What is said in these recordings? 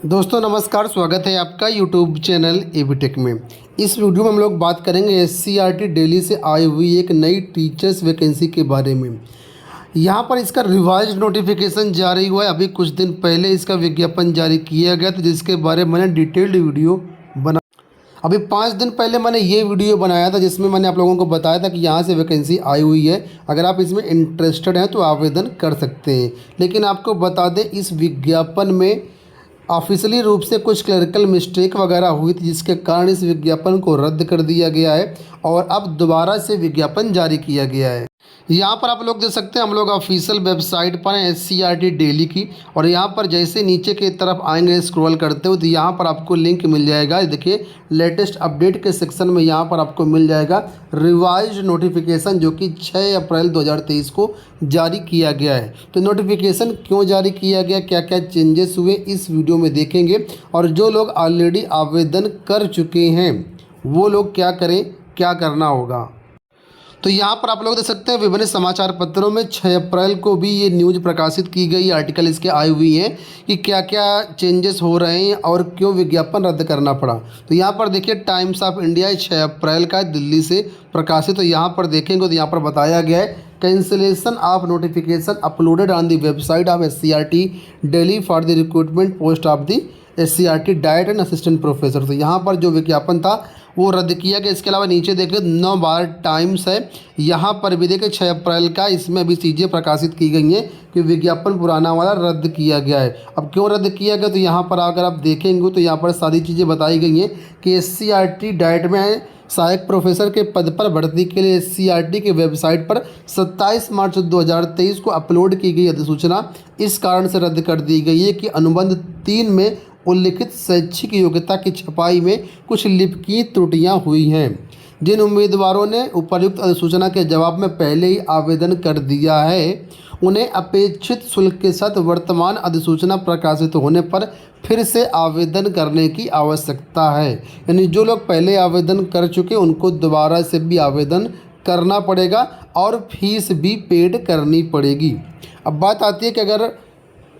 दोस्तों नमस्कार, स्वागत है आपका यूट्यूब चैनल एबीटेक में। इस वीडियो में हम लोग बात करेंगे एससीईआरटी दिल्ली से आई हुई एक नई टीचर्स वैकेंसी के बारे में। यहाँ पर इसका रिवाइज्ड नोटिफिकेशन जारी हुआ है। अभी कुछ दिन पहले इसका विज्ञापन जारी किया गया था, जिसके बारे में मैंने डिटेल्ड वीडियो बना अभी 5 दिन पहले मैंने ये वीडियो बनाया था, जिसमें मैंने आप लोगों को बताया था कि यहाँ से वैकेंसी आई हुई है। अगर आप इसमें इंटरेस्टेड हैं तो आवेदन कर सकते हैं। लेकिन आपको बता दें, इस विज्ञापन में ऑफिशियली रूप से कुछ क्लरिकल मिस्टेक वगैरह हुई थी, जिसके कारण इस विज्ञापन को रद्द कर दिया गया है और अब दोबारा से विज्ञापन जारी किया गया है। यहाँ पर आप लोग देख सकते हैं, हम लोग ऑफिशियल वेबसाइट पर हैं एससीईआरटी दिल्ली की, और यहाँ पर जैसे नीचे की तरफ आएंगे स्क्रॉल करते हुए तो यहाँ पर आपको लिंक मिल जाएगा। देखिए, लेटेस्ट अपडेट के सेक्शन में यहाँ पर आपको मिल जाएगा रिवाइज्ड नोटिफिकेशन, जो कि 6 अप्रैल 2023 को जारी किया गया है। तो नोटिफिकेशन क्यों जारी किया गया, क्या क्या चेंजेस हुए, इस वीडियो में देखेंगे। और जो लोग ऑलरेडी आवेदन कर चुके हैं वो लोग क्या करें, क्या करना होगा। तो यहाँ पर आप लोग देख सकते हैं, विभिन्न समाचार पत्रों में 6 अप्रैल को भी ये न्यूज़ प्रकाशित की गई, आर्टिकल इसके आई हुई हैं कि क्या क्या चेंजेस हो रहे हैं और क्यों विज्ञापन रद्द करना पड़ा। तो यहाँ पर देखिए, टाइम्स ऑफ इंडिया 6 अप्रैल का दिल्ली से प्रकाशित। तो यहाँ पर देखेंगे तो यहाँ पर बताया गया है, cancellation of notification uploaded on the website of SCERT Delhi for the recruitment post of the SCERT diet and assistant professor. तो यहाँ पर जो विज्ञापन था वो रद्द किया गया। इसके अलावा नीचे देखिए 9 बार टाइम्स है, यहाँ पर भी देखिए 6 अप्रैल का, इसमें भी चीज़ें प्रकाशित की गई हैं कि विज्ञापन पुराना वाला रद्द किया गया है। अब क्यों रद्द किया गया, तो यहाँ पर अगर आप देखेंगे तो यहाँ पर सारी चीज़ें बताई गई हैं कि एससीईआरटी डाइट में सहायक प्रोफेसर के पद पर भर्ती के लिए एससीईआरटी के वेबसाइट पर 27 मार्च 2023 को अपलोड की गई अधिसूचना इस कारण से रद्द कर दी गई है कि अनुबंध 3 में उल्लिखित शैक्षिक योग्यता की छपाई में कुछ लिपकीय त्रुटियां हुई हैं। जिन उम्मीदवारों ने उपर्युक्त अधिसूचना के जवाब में पहले ही आवेदन कर दिया है, उन्हें अपेक्षित शुल्क के साथ वर्तमान अधिसूचना प्रकाशित होने पर फिर से आवेदन करने की आवश्यकता है। यानी जो लोग पहले आवेदन कर चुके उनको दोबारा से भी आवेदन करना पड़ेगा और फीस भी पेड करनी पड़ेगी। अब बात आती है कि अगर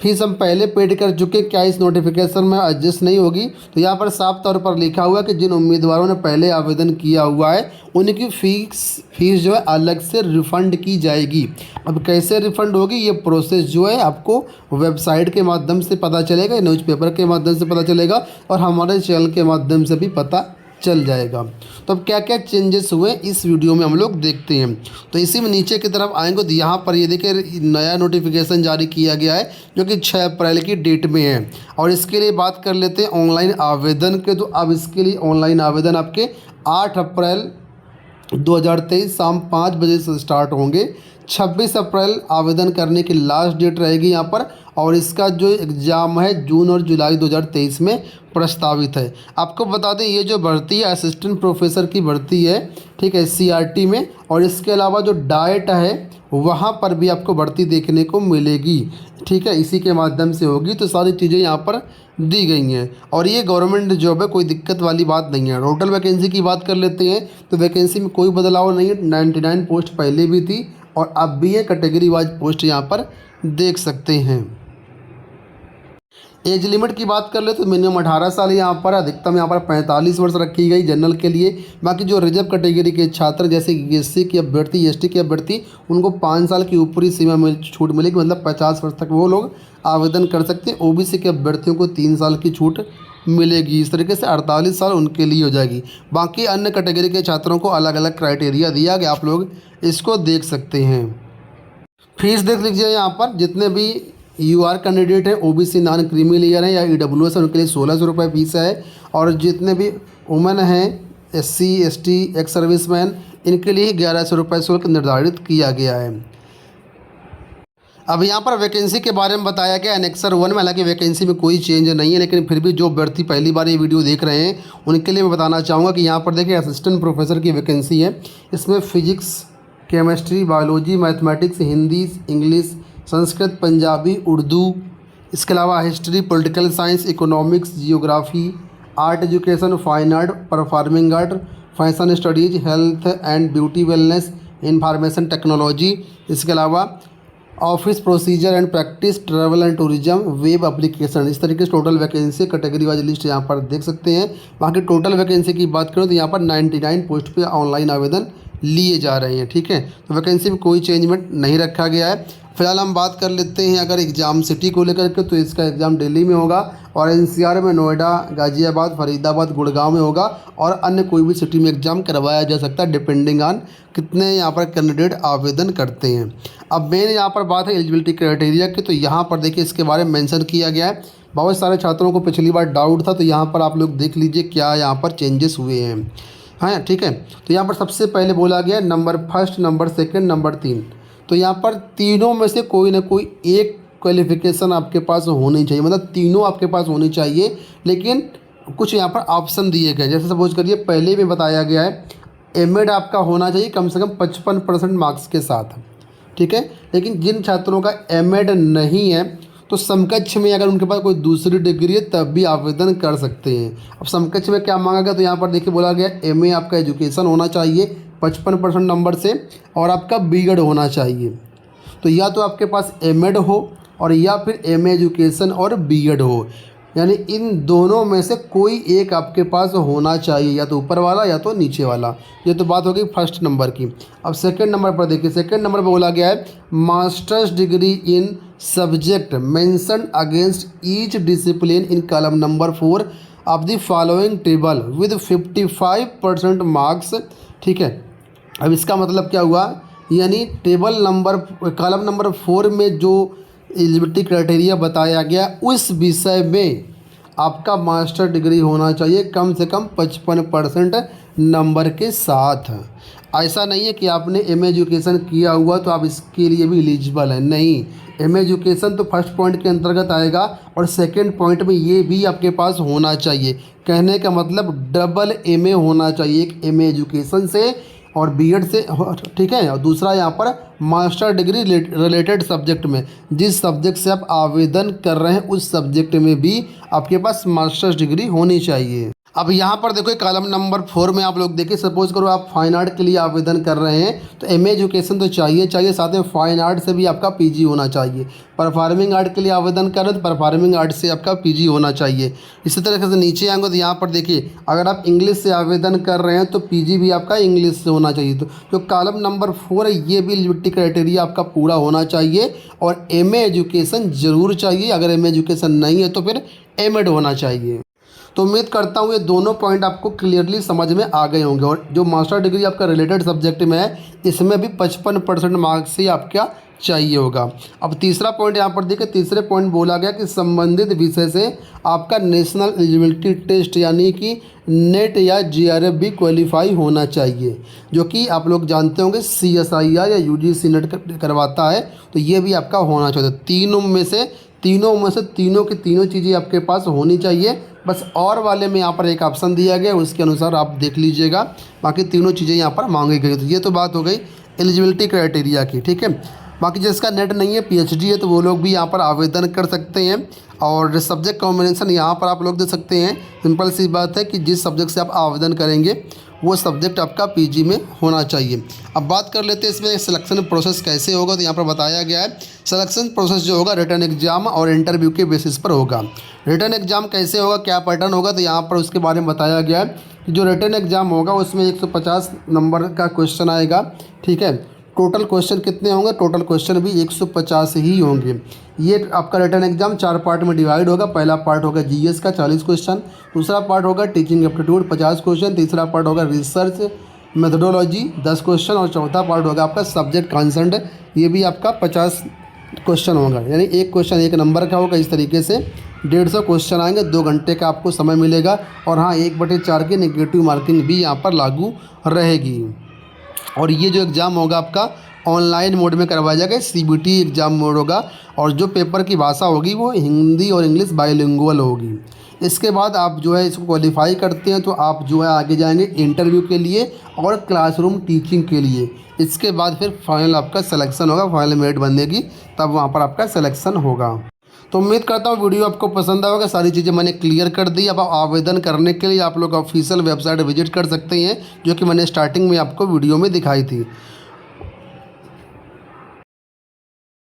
फीस हम पहले पेड कर चुके, क्या इस नोटिफिकेशन में एडजस्ट नहीं होगी। तो यहाँ पर साफ तौर पर लिखा हुआ है कि जिन उम्मीदवारों ने पहले आवेदन किया हुआ है उनकी फीस जो है अलग से रिफ़ंड की जाएगी। अब कैसे रिफ़ंड होगी, ये प्रोसेस जो है आपको वेबसाइट के माध्यम से पता चलेगा, न्यूज़पेपर के माध्यम से पता चलेगा और हमारे चैनल के माध्यम से भी पता चल जाएगा। तो अब क्या क्या चेंजेस हुए इस वीडियो में हम लोग देखते हैं। तो इसी में नीचे की तरफ आएंगे तो यहाँ पर ये देखिए, नया नोटिफिकेशन जारी किया गया है जो कि 6 अप्रैल की डेट में है। और इसके लिए बात कर लेते हैं ऑनलाइन आवेदन के। तो अब इसके लिए ऑनलाइन आवेदन आपके 8 अप्रैल 2023 शाम 5 बजे से स्टार्ट होंगे। 26 अप्रैल आवेदन करने की लास्ट डेट रहेगी यहाँ पर, और इसका जो एग्ज़ाम है जून और जुलाई 2023 में प्रस्तावित है। आपको बता दें, ये जो भर्ती है असिस्टेंट प्रोफेसर की भर्ती है, ठीक है, एससीईआरटी में। और इसके अलावा जो डाइट है वहाँ पर भी आपको भर्ती देखने को मिलेगी, ठीक है, इसी के माध्यम से होगी। तो सारी चीज़ें यहाँ पर दी गई हैं और ये गवर्नमेंट जॉब है, कोई दिक्कत वाली बात नहीं है। टोटल वैकेंसी की बात कर लेते हैं तो वैकेंसी में कोई बदलाव नहीं है। 99 पोस्ट पहले भी थी और अब भी है। कैटेगरी वाइज पोस्ट यहाँ पर देख सकते हैं। एज लिमिट की बात कर ले तो मिनिमम 18 साल यहाँ पर, अधिकतम यहाँ पर 45 वर्ष रखी गई जनरल के लिए। बाकी जो रिजर्व कैटेगरी के छात्र जैसे एससी की अभ्यर्थी, एसटी की अभ्यर्थी, उनको 5 साल की ऊपरी सीमा में छूट मिलेगी, मतलब 50 वर्ष तक वो लोग आवेदन कर सकते हैं। ओबीसी के अभ्यर्थियों को 3 साल की छूट मिलेगी। इस तरीके से 48 साल उनके लिए हो जाएगी। बाकी अन्य कैटेगरी के छात्रों को अलग अलग क्राइटेरिया दिया गया, आप लोग इसको देख सकते हैं। फीस देख लीजिए यहाँ पर, जितने भी यूआर कैंडिडेट हैं, ओबीसी नॉन क्रीमी लेयर हैं या ईडब्ल्यूएस है, उनके लिए 1600 रुपये फीस है। और जितने भी वुमेन हैं, एससी, एसटी, एक्स सर्विसमैन, इनके लिए 1100 रुपये शुल्क निर्धारित किया गया है। अब यहाँ पर वैकेंसी के बारे में बताया गया एनेक्सर 1 में। हालांकि वैकेंसी में कोई चेंज नहीं है, लेकिन फिर भी जो अभ्यर्थी पहली बार ये वीडियो देख रहे हैं उनके लिए मैं बताना चाहूँगा कि यहाँ पर देखिए असिस्टेंट प्रोफेसर की वैकेंसी है। इसमें physics, chemistry, biology, mathematics, Hindi, English, Sanskrit, Punjabi, Urdu, इसके अलावा history, political science, economics, geography, art education, fine art, performing art, fashion studies, health and beauty wellness, information technology, इसके अलावा office procedure and practice, travel and tourism, web application. इस तरीके से total vacancy category wise list यहाँ पर देख सकते हैं। बाकी टोटल वैकेंसी की बात करें तो यहाँ पर 99 पोस्ट पे ऑनलाइन आवेदन लिए जा रहे हैं। ठीक है, तो वैकेंसी में कोई चेंजमेंट नहीं रखा गया है। फिलहाल हम बात कर लेते हैं अगर एग्ज़ाम सिटी को लेकर के, तो इसका एग्ज़ाम दिल्ली में होगा और एनसीआर में नोएडा, गाज़ियाबाद, फरीदाबाद, गुड़गांव में होगा और अन्य कोई भी सिटी में एग्ज़ाम करवाया जा सकता है डिपेंडिंग ऑन कितने यहाँ पर कैंडिडेट आवेदन करते हैं। अब मेन यहाँ पर बात है एलिजिबिलिटी क्राइटेरिया की, तो यहाँ पर देखिए इसके बारे में मेंशन किया गया है। बहुत सारे छात्रों को पिछली बार डाउट था, तो यहाँ पर आप लोग देख लीजिए क्या यहाँ पर चेंजेस हुए हैं। हाँ ठीक है, तो यहाँ पर सबसे पहले बोला गया number first, number second, number 3। तो यहाँ पर तीनों में से कोई ना कोई एक क्वालिफ़िकेशन आपके पास होनी चाहिए, मतलब तीनों आपके पास होनी चाहिए। लेकिन कुछ यहाँ पर ऑप्शन दिए गए, जैसे सपोज करिए पहले भी बताया गया है एमएड आपका होना चाहिए कम से कम 55% मार्क्स के साथ। ठीक है, लेकिन जिन छात्रों का एमएड नहीं है तो समकक्ष में अगर उनके पास कोई दूसरी डिग्री है तब भी आवेदन कर सकते हैं। अब समकक्ष में क्या मांगा गया, तो यहाँ पर देखिए बोला गया एमए आपका एजुकेशन होना चाहिए 55% नंबर से और आपका बीएड होना चाहिए। तो या तो आपके पास एमएड हो और या फिर एमए एजुकेशन और बीएड हो, यानी इन दोनों में से कोई एक आपके पास होना चाहिए, या तो ऊपर वाला या तो नीचे वाला। ये तो बात हो गई फर्स्ट नंबर की। अब सेकंड नंबर पर देखिए, सेकंड नंबर पर बोला गया है masters degree in subject mention against each discipline in column number 4 of the following table with 55% marks. ठीक है, अब इसका मतलब क्या हुआ, यानी टेबल नंबर कॉलम नंबर 4 में जो एलिजिबिलिटी क्राइटेरिया बताया गया उस विषय में आपका मास्टर डिग्री होना चाहिए कम से कम 55% नंबर के साथ। ऐसा नहीं है कि आपने एम एजुकेशन किया हुआ तो आप इसके लिए भी एलिजिबल है, नहीं। एम एजुकेशन तो फर्स्ट पॉइंट के अंतर्गत आएगा और सेकंड पॉइंट में ये भी आपके पास होना चाहिए। कहने का मतलब डबल एमए होना चाहिए, एक एमए एजुकेशन से और बीएड से। ठीक है, और दूसरा यहाँ पर मास्टर डिग्री रिलेटेड सब्जेक्ट में, जिस सब्जेक्ट से आप आवेदन कर रहे हैं उस सब्जेक्ट में भी आपके पास मास्टर्स डिग्री होनी चाहिए। अब यहाँ पर देखो कॉलम नंबर 4 में आप लोग देखिए, सपोज करो आप फाइन आर्ट के लिए आवेदन कर रहे हैं तो एमए एजुकेशन तो चाहिए, साथ में फाइन आर्ट से भी आपका पीजी होना चाहिए। परफॉर्मिंग आर्ट के लिए आवेदन कर रहे हैं तो परफॉर्मिंग आर्ट से आपका पीजी होना चाहिए। इसी तरीके से नीचे आएंगे तो यहाँ पर देखिए अगर आप इंग्लिश से आवेदन कर रहे हैं तो पीजी भी आपका इंग्लिश से होना चाहिए। तो जो कॉलम नंबर 4 है ये भी एलिजिबिलिटी क्राइटेरिया आपका पूरा होना चाहिए और एमए एजुकेशन ज़रूर चाहिए। अगर एमए एजुकेशन नहीं है तो फिर एमएड होना चाहिए। तो उम्मीद करता हूँ ये दोनों पॉइंट आपको क्लियरली समझ में आ गए होंगे। और जो मास्टर डिग्री आपका रिलेटेड सब्जेक्ट में है इसमें भी 55% मार्क्स ही आपका चाहिए होगा। अब तीसरा पॉइंट यहाँ पर देखिए, तीसरे पॉइंट बोला गया कि संबंधित विषय से आपका नेशनल एलिजिबिलिटी टेस्ट यानी कि नेट या जीआरएफ भी क्वालिफाई होना चाहिए, जो कि आप लोग जानते होंगे सीएसआईआर या यूजीसी नेट करवाता है। तो ये भी आपका होना चाहिए। तीनों में से तीनों की तीनों चीज़ें आपके पास होनी चाहिए। बस और वाले में यहाँ पर एक ऑप्शन दिया गया उसके अनुसार आप देख लीजिएगा, बाकी तीनों चीज़ें यहाँ पर मांगी गई। तो ये तो बात हो गई एलिजिबिलिटी क्राइटेरिया की। ठीक है, बाकी जिसका नेट नहीं है पीएचडी है तो वो लोग भी यहाँ पर आवेदन कर सकते हैं। और सब्जेक्ट कॉम्बिनेशन यहाँ पर आप लोग दे सकते हैं। सिंपल सी बात है कि जिस सब्जेक्ट से आप आवेदन करेंगे वो सब्जेक्ट आपका पीजी में होना चाहिए। अब बात कर लेते हैं इसमें सिलेक्शन प्रोसेस कैसे होगा। तो यहाँ पर बताया गया है सिलेक्शन प्रोसेस जो होगा रिटन एग्जाम और इंटरव्यू के बेसिस पर होगा। रिटन एग्जाम कैसे होगा, क्या पैटर्न होगा, तो यहाँ पर उसके बारे में बताया गया है कि जो रिटन एग्जाम होगा उसमें 150 नंबर का क्वेश्चन आएगा। ठीक है, टोटल क्वेश्चन कितने होंगे, टोटल क्वेश्चन भी 150 ही होंगे। ये आपका रिटन एग्जाम 4 पार्ट में डिवाइड होगा। पहला पार्ट होगा जीएस का 40 क्वेश्चन, दूसरा पार्ट होगा टीचिंग एप्टीट्यूड 50 क्वेश्चन, तीसरा पार्ट होगा रिसर्च मेथडोलॉजी 10 क्वेश्चन और चौथा पार्ट होगा आपका सब्जेक्ट कॉन्सेंट, ये भी आपका 50 क्वेश्चन होगा। यानी एक क्वेश्चन 1 नंबर का होगा। इस तरीके से 150 क्वेश्चन आएंगे, 2 घंटे का आपको समय मिलेगा। और हाँ, 1/4 की नेगेटिव मार्किंग भी यहाँ पर लागू रहेगी। और ये जो एग्ज़ाम होगा आपका ऑनलाइन मोड में करवाया जाएगा, सीबीटी एग्ज़ाम मोड होगा। और जो पेपर की भाषा होगी वो हिंदी और इंग्लिश बाइलिंगुअल होगी। इसके बाद आप जो है इसको क्वालिफाई करते हैं तो आप जो है आगे जाएंगे इंटरव्यू के लिए और क्लासरूम टीचिंग के लिए। इसके बाद फिर फाइनल आपका सिलेक्शन होगा, फाइनल मेरिट बनेगी, तब वहाँ पर आपका सिलेक्शन होगा। तो उम्मीद करता हूँ वीडियो आपको पसंद आएगा। सारी चीज़ें मैंने क्लियर कर दी। अब आवेदन करने के लिए आप लोग ऑफिशियल वेबसाइट विजिट कर सकते हैं, जो कि मैंने स्टार्टिंग में आपको वीडियो में दिखाई थी।